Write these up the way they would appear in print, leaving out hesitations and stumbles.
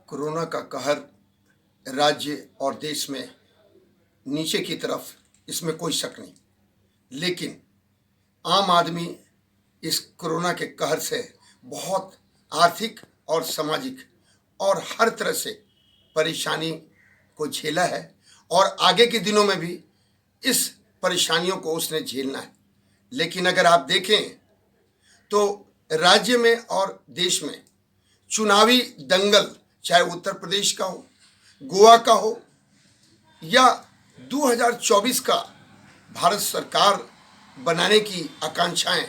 Corona का कहर राज्य और देश में नीचे की तरफ, इसमें कोई शक नहीं। लेकिन आम आदमी इस कोरोना के कहर से बहुत आर्थिक और सामाजिक और हर तरह से परेशानी को झेला है और आगे के दिनों में भी इस परेशानियों को उसने झेलना है। लेकिन अगर आप देखें तो राज्य में और देश में चुनावी दंगल, चाहे उत्तर प्रदेश का हो, गोवा का हो या 2024 का भारत सरकार बनाने की आकांक्षाएं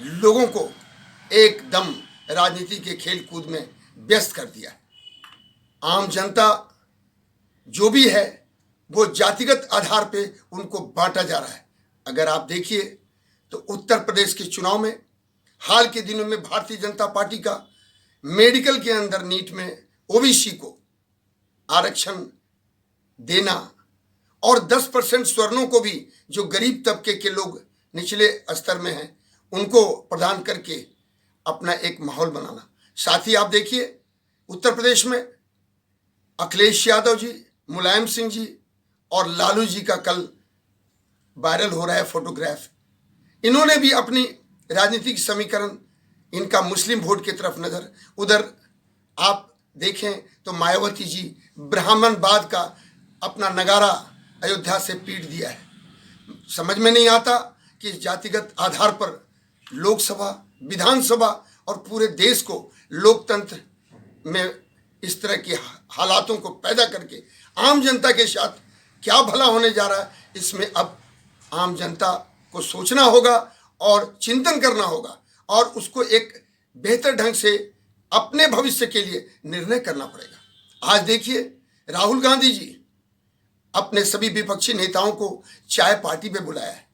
लोगों को एकदम राजनीति के खेल कूद में व्यस्त कर दिया है। आम जनता जो भी है वो जातिगत आधार पे उनको बांटा जा रहा है। अगर आप देखिए तो उत्तर प्रदेश के चुनाव में हाल के दिनों में भारतीय जनता पार्टी का मेडिकल के अंदर नीट में ओबीसी को आरक्षण देना और 10% स्वर्णों को भी जो गरीब तबके के लोग निचले स्तर में हैं उनको प्रदान करके अपना एक माहौल बनाना। साथ ही आप देखिए उत्तर प्रदेश में अखिलेश यादव जी, मुलायम सिंह जी और लालू जी का कल वायरल हो रहा है फोटोग्राफ। इन्होंने भी अपनी राजनीतिक समीकरण, इनका मुस्लिम वोट की तरफ नजर। उधर आप देखें तो मायावती जी ब्राह्मणवाद का अपना नगारा अयोध्या से पीट दिया है। समझ में नहीं आता कि जातिगत आधार पर लोकसभा, विधानसभा और पूरे देश को लोकतंत्र में इस तरह के हालातों को पैदा करके आम जनता के साथ क्या भला होने जा रहा है, इसमें अब आम जनता को सोचना होगा और चिंतन करना होगा और उसको एक बेहतर ढंग से अपने भविष्य के लिए निर्णय करना पड़ेगा। आज देखिए राहुल गांधी जी अपने सभी विपक्षी नेताओं को चाय पार्टी पे बुलाया है,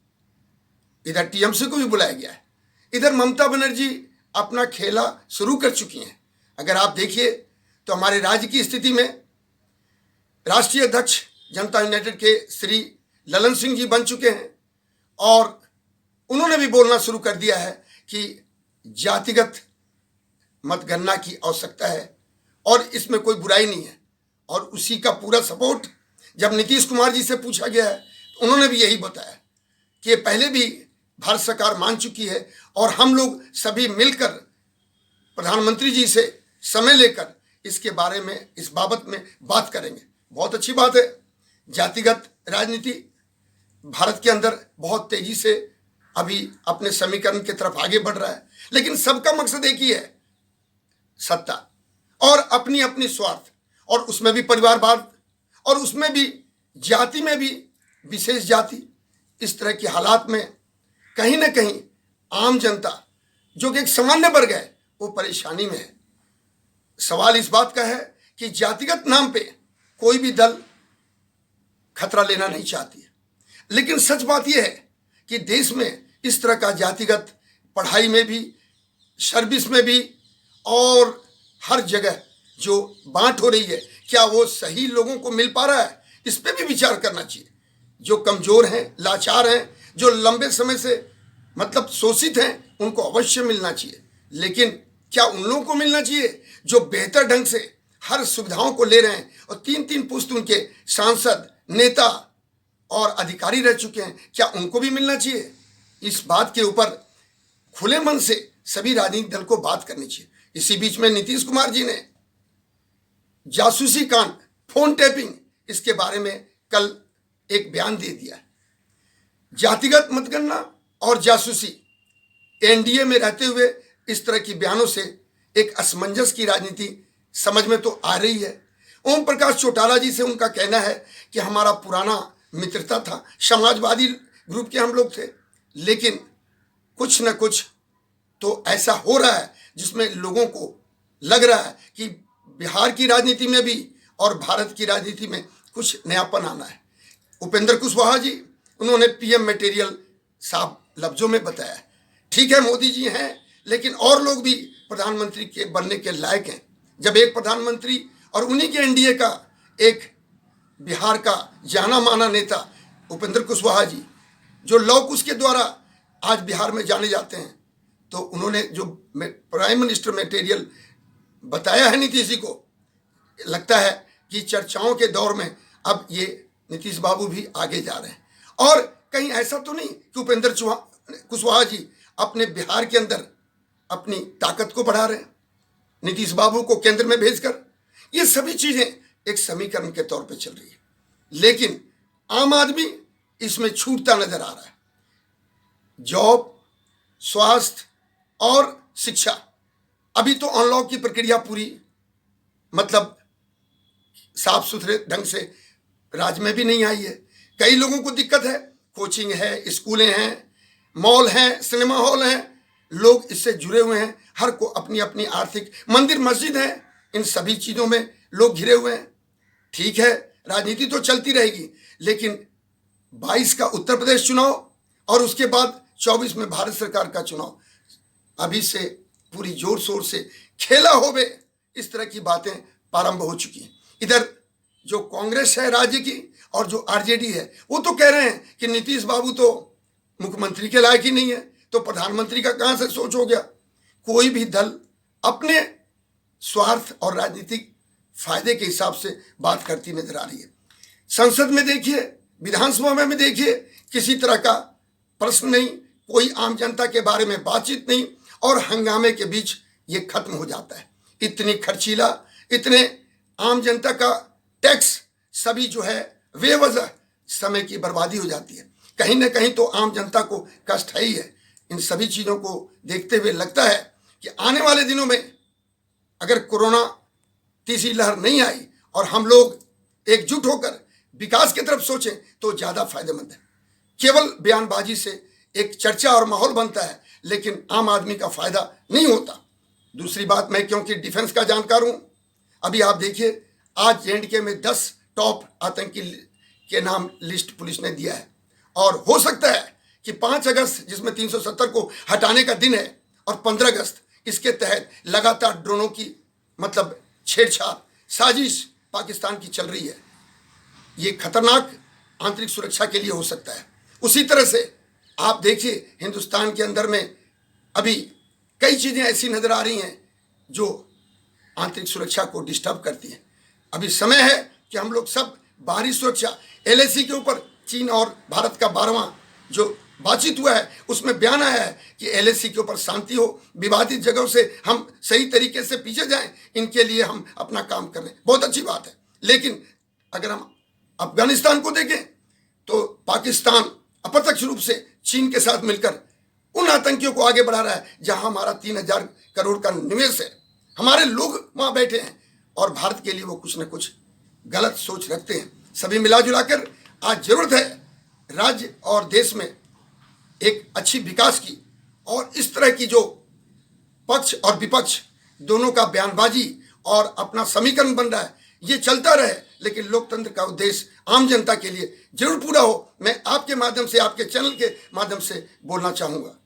इधर टीएमसी को भी बुलाया गया है, इधर ममता बनर्जी अपना खेला शुरू कर चुकी हैं। अगर आप देखिए तो हमारे राज्य की स्थिति में राष्ट्रीय अध्यक्ष जनता यूनाइटेड के श्री ललन सिंह जी बन चुके हैं और उन्होंने भी बोलना शुरू कर दिया है कि जातिगत मतगणना की आवश्यकता है और इसमें कोई बुराई नहीं है। और उसी का पूरा सपोर्ट जब नीतीश कुमार जी से पूछा गया है तो उन्होंने भी यही बताया कि ये पहले भी भारत सरकार मान चुकी है और हम लोग सभी मिलकर प्रधानमंत्री जी से समय लेकर इसके बारे में, इस बाबत में बात करेंगे। बहुत अच्छी बात है। जातिगत राजनीति भारत के अंदर बहुत तेजी से अभी अपने समीकरण की तरफ आगे बढ़ रहा है, लेकिन सबका मकसद एक ही है, सत्ता और अपनी अपनी स्वार्थ, और उसमें भी परिवारवाद और उसमें भी जाति में भी विशेष जाति। इस तरह के हालात में कहीं ना कहीं आम जनता जो कि एक सामान्य वर्ग है वो परेशानी में है। सवाल इस बात का है कि जातिगत नाम पे कोई भी दल खतरा लेना नहीं चाहती है, लेकिन सच बात यह है कि देश में इस तरह का जातिगत पढ़ाई में भी, सर्विस में भी और हर जगह जो बांट हो रही है, क्या वो सही लोगों को मिल पा रहा है, इस पे भी विचार करना चाहिए। जो कमजोर हैं, लाचार हैं, जो लंबे समय से मतलब शोषित हैं, उनको अवश्य मिलना चाहिए। लेकिन क्या उन लोगों को मिलना चाहिए जो बेहतर ढंग से हर सुविधाओं को ले रहे हैं और 3-3 पुश्त उनके सांसद, नेता और अधिकारी रह चुके हैं, क्या उनको भी मिलना चाहिए? इस बात के ऊपर खुले मन से सभी राजनीतिक दल को बात करनी चाहिए। इसी बीच में नीतीश कुमार जी ने जासूसी कांड, फोन टैपिंग, इसके बारे में कल एक बयान दे दिया है। जातिगत मतगणना और जासूसी, एनडीए में रहते हुए इस तरह की बयानों से एक असमंजस की राजनीति समझ में तो आ रही है। ओम प्रकाश चौटाला जी से उनका कहना है कि हमारा पुराना मित्रता था, समाजवादी ग्रुप के हम लोग थे, लेकिन कुछ न कुछ तो ऐसा हो रहा है जिसमें लोगों को लग रहा है कि बिहार की राजनीति में भी और भारत की राजनीति में कुछ नयापन आना है। उपेंद्र कुशवाहा जी, उन्होंने पीएम मटेरियल साफ लफ्जों में बताया। ठीक है, मोदी जी हैं, लेकिन और लोग भी प्रधानमंत्री के बनने के लायक हैं। जब एक प्रधानमंत्री और उन्हीं के एनडीए का एक बिहार का जाना माना नेता उपेंद्र कुशवाहा जी, जो लौह कुश के द्वारा आज बिहार में जाने जाते हैं, तो उन्होंने जो प्राइम मिनिस्टर मटेरियल बताया है नीतीश जी को, लगता है कि चर्चाओं के दौर में अब ये नीतीश बाबू भी आगे जा रहे हैं। और कहीं ऐसा तो नहीं कि उपेंद्र कुशवाहा जी अपने बिहार के अंदर अपनी ताकत को बढ़ा रहे हैं नीतीश बाबू को केंद्र में भेजकर। ये सभी चीजें एक समीकरण के तौर पे चल रही है, लेकिन आम आदमी इसमें छूटता नजर आ रहा है। जॉब, स्वास्थ्य और शिक्षा, अभी तो अनलॉक की प्रक्रिया पूरी मतलब साफ सुथरे ढंग से राज्य में भी नहीं आई है। कई लोगों को दिक्कत है, कोचिंग है, स्कूलें हैं, मॉल हैं, सिनेमा हॉल हैं, लोग इससे जुड़े हुए हैं। हर को अपनी अपनी आर्थिक, मंदिर मस्जिद है, इन सभी चीजों में लोग घिरे हुए हैं। ठीक है, राजनीति तो चलती रहेगी, लेकिन 22 का उत्तर प्रदेश चुनाव और उसके बाद 24 में भारत सरकार का चुनाव अभी से पूरी जोर शोर से खेला होवे, इस तरह की बातें प्रारंभ हो चुकी हैं। इधर जो कांग्रेस है राज्य की और जो आरजेडी है, वो तो कह रहे हैं कि नीतीश बाबू तो मुख्यमंत्री के लायक ही नहीं है, तो प्रधानमंत्री का कहां से सोच हो गया। कोई भी दल अपने स्वार्थ और राजनीतिक फायदे के हिसाब से बात करती नजर आ रही है। संसद में देखिए, विधानसभा में देखिए, किसी तरह का प्रश्न नहीं, कोई आम जनता के बारे में बातचीत नहीं, और हंगामे के बीच ये खत्म हो जाता है। इतनी खर्चीला, इतने आम जनता का टैक्स सभी जो है बेवजह समय की बर्बादी हो जाती है। कहीं ना कहीं तो आम जनता को कष्ट है ही है। इन सभी चीजों को देखते हुए लगता है कि आने वाले दिनों में अगर कोरोना तीसरी लहर नहीं आई और हम लोग एकजुट होकर विकास की तरफ सोचें तो ज्यादा फायदेमंद है। केवल बयानबाजी से एक चर्चा और माहौल बनता है, लेकिन आम आदमी का फायदा नहीं होता। दूसरी बात, मैं क्योंकि डिफेंस का जानकार हूं, अभी आप देखिए आज जेएंडके में 10 टॉप आतंकी के नाम लिस्ट पुलिस ने दिया है, और हो सकता है कि 5 अगस्त जिसमें 370 को हटाने का दिन है और 15 अगस्त, इसके तहत लगातार ड्रोनों की मतलब छेड़छाड़ साजिश पाकिस्तान की चल रही है। ये खतरनाक आंतरिक सुरक्षा के लिए हो सकता है। उसी तरह से आप देखिए हिंदुस्तान के अंदर में अभी कई चीजें ऐसी नजर आ रही हैं जो आंतरिक सुरक्षा को डिस्टर्ब करती हैं। अभी समय है कि हम लोग सब बाहरी सुरक्षा, एलएसी के ऊपर चीन और भारत का 12वां जो बातचीत हुआ है उसमें बयान आया है कि एलएसी के ऊपर शांति हो, विवादित जगहों से हम सही तरीके से पीछे जाएं, इनके लिए हम अपना काम कर रहे हैं, बहुत अच्छी बात है। लेकिन अगर हम अफगानिस्तान को देखें तो पाकिस्तान अप्रत्यक्ष रूप से चीन के साथ मिलकर उन आतंकियों को आगे बढ़ा रहा है जहां हमारा 3000 करोड़ का निवेश है, हमारे लोग वहां बैठे हैं और भारत के लिए वो कुछ न कुछ गलत सोच रखते हैं। सभी मिला जुलाकर आज जरूरत है राज्य और देश में एक अच्छी विकास की, और इस तरह की जो पक्ष और विपक्ष दोनों का बयानबाजी और अपना समीकरण बन रहा है ये चलता रहे, लेकिन लोकतंत्र का उद्देश्य आम जनता के लिए जरूर पूरा हो। मैं आपके माध्यम से, आपके चैनल के माध्यम से बोलना चाहूंगा।